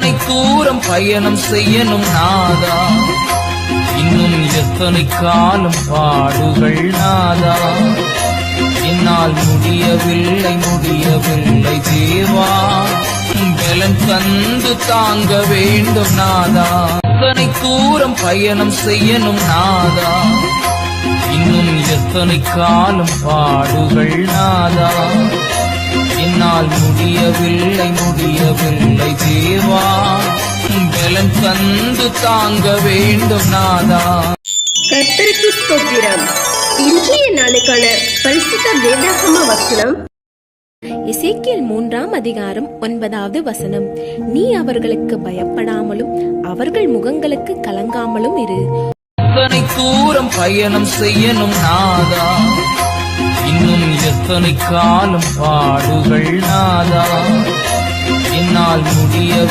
எத்தனை தூரம் பயணம் செய்யணும் நாதா, இன்னும் எத்தனை காலம் பாடுகள் நாதா, என்னால் முடியவில்லை முடியவில்லை தேவா, பலன் தந்து தாங்க வேண்டும் நாதா. எத்தனை தூரம் பயணம் செய்யணும் நாதா, இன்னும் எத்தனை காலம் பாடுகள் நாதா, என்னால் முடியவில்லை முடியவில்லை தேவா, பலன் தந்து தாங்க வேண்டும் நாதா. கர்த்தருக்கு ஸ்தோத்திரம். இன்றைய நாளுக்கான பரிசுத்த வேதாகம வசனம் எசேக்கியேல் 3ஆம் அதிகாரம் 9வது வசனம். நீ அவர்களுக்கு பயப்படாமலும் அவர்கள் முகங்களுக்கு கலங்காமலும் இரு. எத்தனை தூரம் பயணம் செய்யணும் நாதா, இன்னும் எத்தனை காலம் பாடுகள் நாதா, என்னால் முடியவில்லை